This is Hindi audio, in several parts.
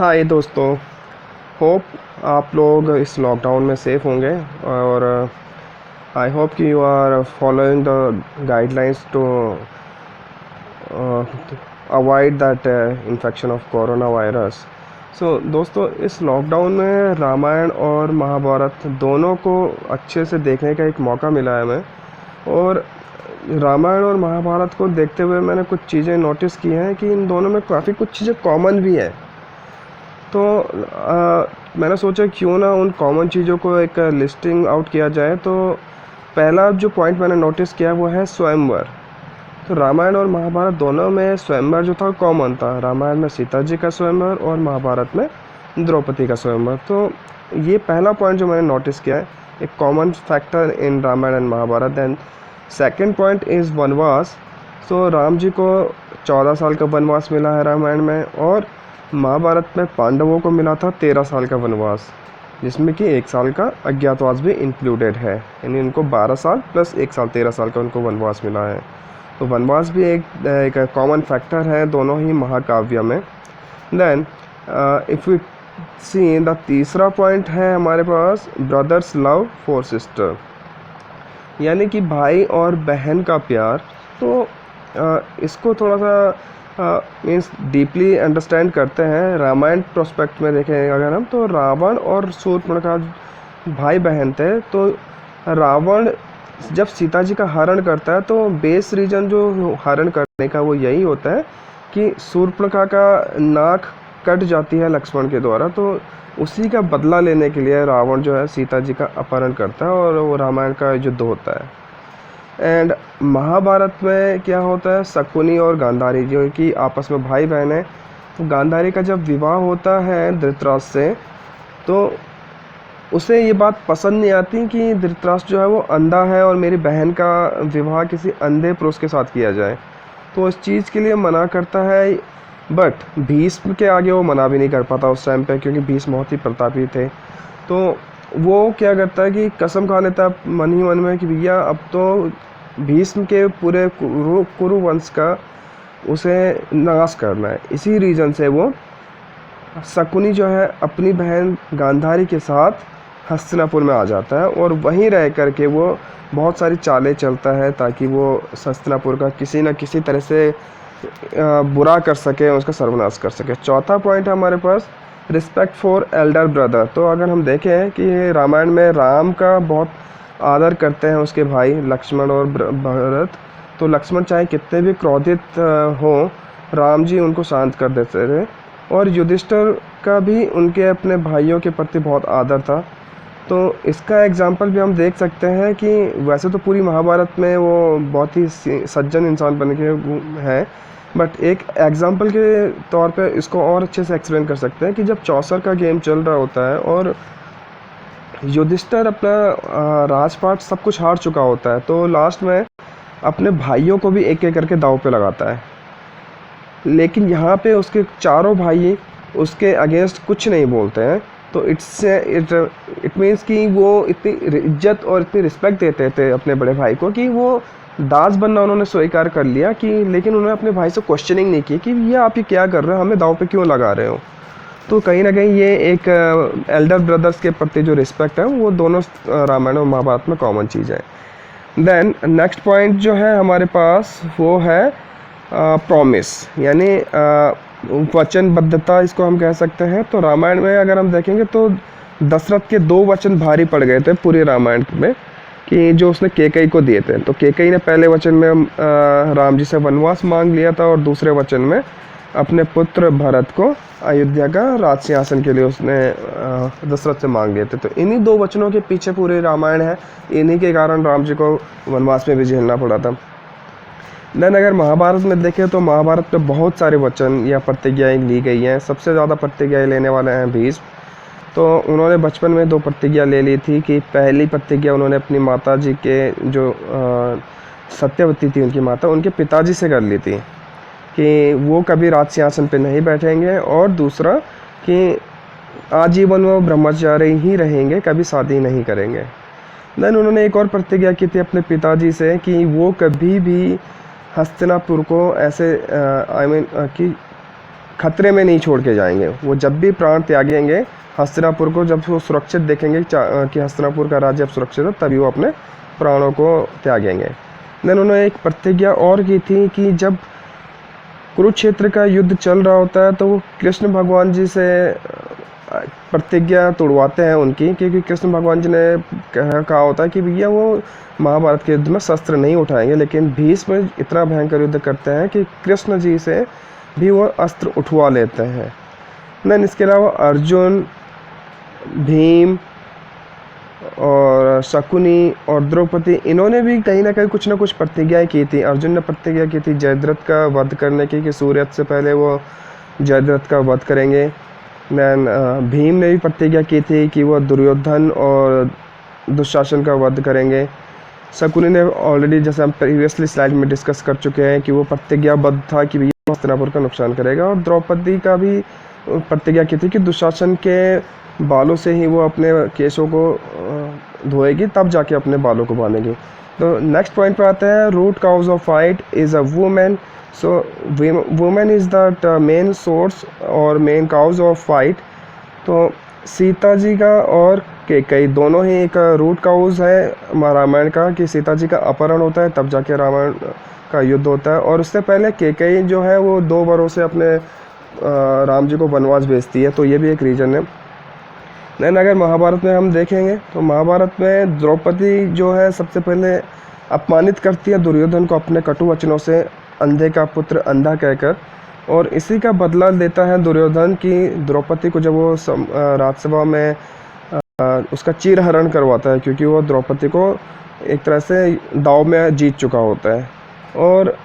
हाय दोस्तों, होप आप लोग इस लॉकडाउन में सेफ़ होंगे और आई होप कि you are following the guidelines to avoid that infection of corona virus. So दोस्तों, इस लॉकडाउन में रामायण और महाभारत दोनों को अच्छे से देखने का एक मौका मिला है हमें। और रामायण और महाभारत को देखते हुए मैंने कुछ चीज़ें नोटिस की हैं कि इन दोनों में काफ़ी कुछ चीज़ें कॉमन भी हैं। तो मैंने सोचा क्यों ना उन कॉमन चीज़ों को एक लिस्टिंग आउट किया जाए। तो पहला जो पॉइंट मैंने नोटिस किया वो है स्वयंवर। तो रामायण और महाभारत दोनों में स्वयंवर जो था कॉमन था। रामायण में सीता जी का स्वयंवर और महाभारत में द्रौपदी का स्वयंवर। तो ये पहला पॉइंट जो मैंने नोटिस किया है, एक common factor in Ramayan and Mahabharat. And second point is vanvas. So Ram ji को 14 साल का वनवास मिला है रामायण में, और महाभारत में पांडवों को मिला था 13 साल का वनवास, जिसमें कि 1 साल का अज्ञातवास भी इंक्लूडेड है। यानी इनको 12 साल प्लस 1 साल 13 साल का उनको वनवास मिला है। तो वनवास भी एक कॉमन फैक्टर है दोनों ही महाकाव्य में। Then if you see the तीसरा पॉइंट है हमारे पास ब्रदर्स लव फॉर सिस्टर, यानी कि भाई और बहन का प्यार। तो इसको थोड़ा सा मीन्स डीपली अंडरस्टैंड करते हैं। रामायण प्रोस्पेक्ट में देखें अगर हम, तो रावण और शूर्पणखा भाई बहन थे। तो रावण जब सीता जी का हरण करता है तो बेस रीजन जो हरण करने का वो यही होता है कि शूर्पणखा का नाक कट जाती है लक्ष्मण के द्वारा। तो उसी का बदला लेने के लिए रावण जो है सीता जी का अपहरण करता है और वो रामायण का युद्ध होता है। एंड महाभारत में क्या होता है, शकुनी और गांधारी जो कि आपस में भाई बहन है। तो गांधारी का जब विवाह होता है धृतराष्ट्र से, तो उसे ये बात पसंद नहीं आती कि धृतराष्ट्र जो है वो अंधा है और मेरी बहन का विवाह किसी अंधे पुरुष के साथ किया जाए। तो इस चीज़ के लिए मना करता है। बट भीष्म के आगे वो मना भी नहीं कर पाता उस टाइम पे, क्योंकि भीष्म बहुत ही प्रतापी थे। तो वो क्या करता है कि कसम खा लेता है मन ही मन में कि भैया अब तो भीष्म के पूरे कुरु वंश का उसे नाश करना है। इसी रीज़न से वो शकुनी जो है अपनी बहन गांधारी के साथ हस्तिनापुर में आ जाता है और वहीं रह कर के वो बहुत सारी चालें चलता है ताकि वो हस्तिनापुर का किसी न किसी तरह से बुरा कर सके, उसका सर्वनाश कर सके। चौथा पॉइंट है हमारे पास रिस्पेक्ट फॉर एल्डर ब्रदर। तो अगर हम देखें कि रामायण में राम का बहुत आदर करते हैं उसके भाई लक्ष्मण और भरत। तो लक्ष्मण चाहे कितने भी क्रोधित हों, राम जी उनको शांत कर देते थे। और युधिष्ठिर का भी उनके अपने भाइयों के प्रति बहुत आदर था। तो इसका एग्जाम्पल भी हम देख सकते हैं कि वैसे तो पूरी महाभारत में वो बहुत ही सज्जन इंसान बन के हैं, बट एक एग्जाम्पल के तौर पे इसको और अच्छे से एक्सप्लेन कर सकते हैं कि जब चौसर का गेम चल रहा होता है और युधिष्ठिर अपना राजपाट सब कुछ हार चुका होता है, तो लास्ट में अपने भाइयों को भी एक एक करके दांव पे लगाता है। लेकिन यहाँ पे उसके चारों भाई उसके अगेंस्ट कुछ नहीं बोलते हैं। तो इट मीन्स कि वो इतनी इज्जत और इतनी रिस्पेक्ट देते थे अपने बड़े भाई को कि वो दास बनना उन्होंने स्वीकार कर लिया कि, लेकिन उन्होंने अपने भाई से क्वेश्चनिंग नहीं की कि ये आप ये क्या कर रहे हो, हमें दाव पे क्यों लगा रहे हो। तो कहीं ना कहीं ये एक एल्डर ब्रदर्स के प्रति जो रिस्पेक्ट है वो दोनों रामायण और महाभारत में कॉमन चीज़ है। देन नेक्स्ट पॉइंट जो है हमारे पास वो है प्रॉमिस, यानी वचनबद्धता इसको हम कह सकते हैं। तो रामायण में अगर हम देखेंगे तो दशरथ के 2 वचन भारी पड़ गए थे पूरे रामायण में कि जो उसने केकई को दिए थे। तो केकई ने पहले वचन में राम जी से वनवास मांग लिया था और दूसरे वचन में अपने पुत्र भरत को अयोध्या का राज सिंहासन के लिए उसने दशरथ से मांग लिए थे। तो इन्हीं 2 वचनों के पीछे पूरे रामायण है, इन्हीं के कारण राम जी को वनवास में भी झेलना पड़ा था। देन अगर महाभारत में देखें तो महाभारत में बहुत सारे वचन या प्रतिज्ञाएं ली गई हैं। सबसे ज़्यादा प्रतिज्ञाएं लेने वाले हैं भीष्म। तो उन्होंने बचपन में 2 प्रतिज्ञा ले ली थी कि पहली प्रतिज्ञा उन्होंने अपनी माता जी के जो सत्यवती थी उनकी माता, उनके पिताजी से कर ली थी कि वो कभी राज सिंहासन पे नहीं बैठेंगे, और दूसरा कि आजीवन वो ब्रह्मचारी ही रहेंगे, कभी शादी नहीं करेंगे। देन उन्होंने एक और प्रतिज्ञा की थी अपने पिताजी से कि वो कभी भी हस्तिनापुर को ऐसे कि खतरे में नहीं छोड़ के जाएंगे। वो जब भी प्राण त्यागेंगे, हस्तिनापुर को जब वो सुरक्षित देखेंगे कि हस्तिनापुर का राज्य अब सुरक्षित है, तभी वो अपने प्राणों को त्यागेंगे। देन उन्होंने एक प्रतिज्ञा और की थी कि जब कुरुक्षेत्र का युद्ध चल रहा होता है तो वो कृष्ण भगवान जी से प्रतिज्ञा तोड़वाते हैं उनकी, क्योंकि कृष्ण भगवान जी ने कहा होता है कि भैया वो महाभारत के युद्ध में शस्त्र नहीं उठाएंगे, लेकिन भीष्म इतना भयंकर युद्ध करते हैं कि कृष्ण जी से भी वो अस्त्र उठवा लेते हैं। देन इसके अलावा अर्जुन, भीम और शकुनी और द्रौपदी, इन्होंने भी कहीं ना कहीं कुछ ना कुछ प्रतिज्ञाएं की थी। अर्जुन ने प्रतिज्ञा की थी जयद्रथ का वध करने की, कि सूर्यास्त से पहले वो जयद्रथ का वध करेंगे। देन भीम ने भी प्रतिज्ञा की थी कि वो दुर्योधन और दुशासन का वध करेंगे। शकुनी ने ऑलरेडी, जैसे हम प्रीवियसली स्लाइड में डिस्कस कर चुके हैं, कि वो प्रतिज्ञाबद्ध था कि भैया हस्तिनापुर का नुकसान करेगा। और द्रौपदी का भी प्रतिज्ञा की थी कि दुशासन के बालों से ही वो अपने केशों को धोएगी, तब जाके अपने बालों को बांधेगी। तो नेक्स्ट पॉइंट पर आते हैं, root cause of fight is a women. So women is the main source और मेन काउज ऑफ फाइट। तो सीता जी का और कैकेयी दोनों ही एक रूट काउज है रामायण का, कि सीता जी का अपहरण होता है तब जाके रामायण का युद्ध होता है। और उससे पहले कैकेयी जो है वो 2 बारों से अपने राम जी को वनवास भेजती है, तो ये भी एक रीज़न है। देन अगर महाभारत में हम देखेंगे तो महाभारत में द्रौपदी जो है सबसे पहले अपमानित करती है दुर्योधन को अपने कटु वचनों से, अंधे का पुत्र अंधा कहकर। और इसी का बदला लेता है दुर्योधन की द्रौपदी को, जब वो राजसभा में उसका चीरहरण करवाता है, क्योंकि वो द्रौपदी को एक तरह से दाव में जीत चुका होता है। और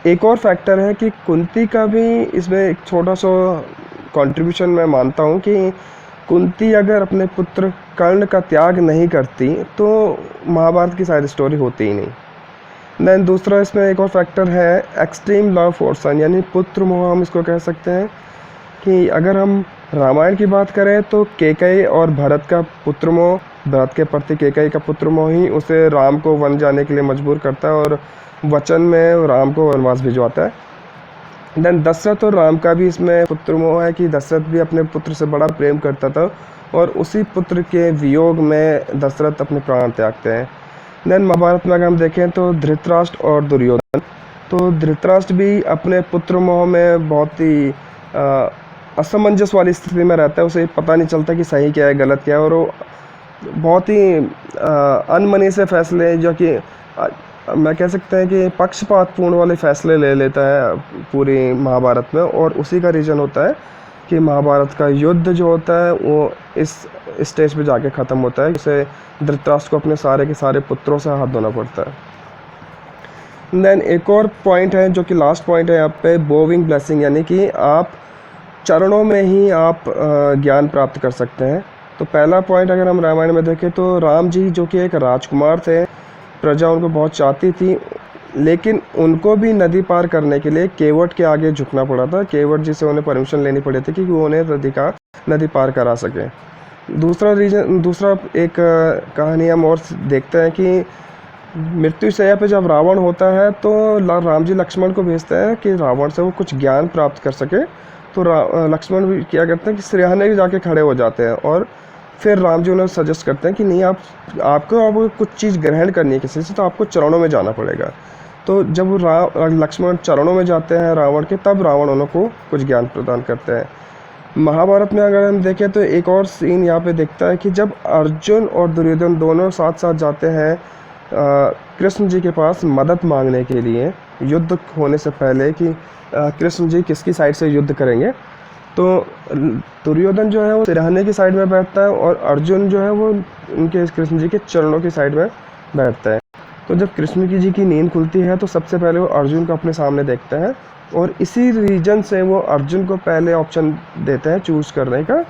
एक और फैक्टर है कि कुंती का भी इसमें एक छोटा सा कंट्रीब्यूशन मैं मानता हूँ, कि कुंती अगर अपने पुत्र कर्ण का त्याग नहीं करती तो महाभारत की सारी स्टोरी होती ही नहीं। देन दूसरा इसमें एक और फैक्टर है एक्सट्रीम लव फॉर सन, यानी पुत्र मोह हम इसको कह सकते हैं। कि अगर हम रामायण की बात करें तो कैकेयी और भरत का पुत्र मोह, भरत के प्रति कैकेयी का पुत्र मोह ही उसे राम को वन जाने के लिए मजबूर करता है और वचन में राम को वनवास भिजवाता है। देन दशरथ और राम का भी इसमें पुत्र मोह है, कि दशरथ भी अपने पुत्र से बड़ा प्रेम करता था और उसी पुत्र के वियोग में दशरथ अपने प्राण त्यागते हैं। देन महाभारत में अगर हम देखें तो धृतराष्ट्र और दुर्योधन, तो धृतराष्ट्र भी अपने पुत्र मोह में बहुत ही असमंजस वाली स्थिति में रहता है। उसे पता नहीं चलता कि सही क्या है गलत क्या है, और वो बहुत ही अनमनी से फैसले, जो कि मैं कह सकते हैं कि पक्षपातपूर्ण वाले फैसले ले लेता है पूरी महाभारत में। और उसी का रीज़न होता है कि महाभारत का युद्ध जो होता है वो इस स्टेज पे जाके ख़त्म होता है। उसे धृतराष्ट्र को अपने सारे के सारे पुत्रों से हाथ धोना पड़ता है। देन एक और पॉइंट है जो कि लास्ट पॉइंट है यहाँ पे, बोविंग ब्लेसिंग, यानी कि आप चरणों में ही आप ज्ञान प्राप्त कर सकते हैं। तो पहला पॉइंट अगर हम रामायण में देखें तो राम जी जो कि एक राजकुमार थे, प्रजा उनको बहुत चाहती थी, लेकिन उनको भी नदी पार करने के लिए केवट के आगे झुकना पड़ा था। केवट जी से उन्हें परमिशन लेनी पड़ी थी कि वो उन्हें नदी पार करा सके। दूसरा एक कहानी हम और देखते हैं कि मृत्युशैया पे जब रावण होता है तो राम जी लक्ष्मण को भेजते हैं कि रावण से वो कुछ ज्ञान प्राप्त कर सके। तो लक्ष्मण भी क्या करते हैं कि सिरहाने भी जाके खड़े हो जाते हैं, और फिर राम जी उन्हें सजेस्ट करते हैं कि नहीं, आपको कुछ चीज़ ग्रहण करनी है किसी से, तो आपको चरणों में जाना पड़ेगा। तो जब लक्ष्मण चरणों में जाते हैं रावण के, तब रावण उनको कुछ ज्ञान प्रदान करते हैं। महाभारत में अगर हम देखें तो एक और सीन यहाँ पे दिखता है कि जब अर्जुन और दुर्योधन दोनों साथ साथ जाते हैं कृष्ण जी के पास मदद मांगने के लिए युद्ध होने से पहले, कि कृष्ण जी किसकी साइड से युद्ध करेंगे, तो दुर्योधन जो है वो सिरहाने की साइड में बैठता है और अर्जुन जो है वो उनके कृष्ण जी के चरणों की साइड में बैठता है। तो जब कृष्ण जी की नींद खुलती है तो सबसे पहले वो अर्जुन को अपने सामने देखते हैं, और इसी रीजन से वो अर्जुन को पहले ऑप्शन देते हैं चूज़ करने का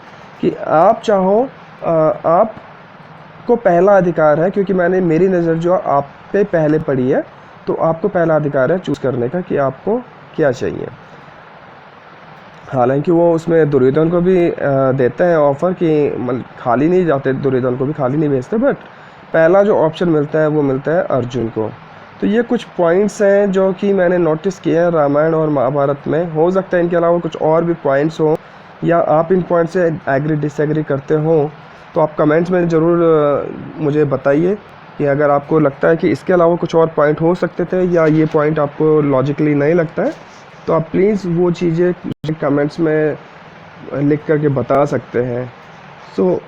कि आप चाहो, आपको पहला अधिकार है, क्योंकि मेरी नज़र जो आप पे पहले पड़ी है, तो आपको पहला अधिकार है चूज़ करने का कि आपको क्या चाहिए। हालांकि वो उसमें दुर्योधन को भी देते हैं ऑफ़र कि खाली नहीं जाते, दुर्योधन को भी खाली नहीं भेजते, बट पहला जो ऑप्शन मिलता है वो मिलता है अर्जुन को। तो ये कुछ पॉइंट्स हैं जो कि मैंने नोटिस किए हैं रामायण और महाभारत में। हो सकता है इनके अलावा कुछ और भी पॉइंट्स हों, या आप इन पॉइंट से एग्री डिसएग्री करते हो, तो आप कमेंट्स में ज़रूर मुझे बताइए कि अगर आपको लगता है कि इसके अलावा कुछ और पॉइंट हो सकते थे, या ये पॉइंट आपको लॉजिकली नहीं लगता है, तो आप प्लीज़ वो चीज़ें कमेंट्स में लिख करके बता सकते हैं। सो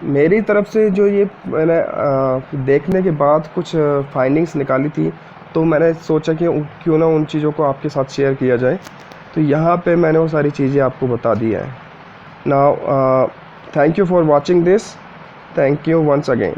मेरी तरफ से जो ये मैंने देखने के बाद कुछ फाइंडिंग्स निकाली थी, तो मैंने सोचा कि क्यों ना उन चीज़ों को आपके साथ शेयर किया जाए। तो यहाँ पे मैंने वो सारी चीज़ें आपको बता दी हैं। Now thank you for watching this. Thank you once again.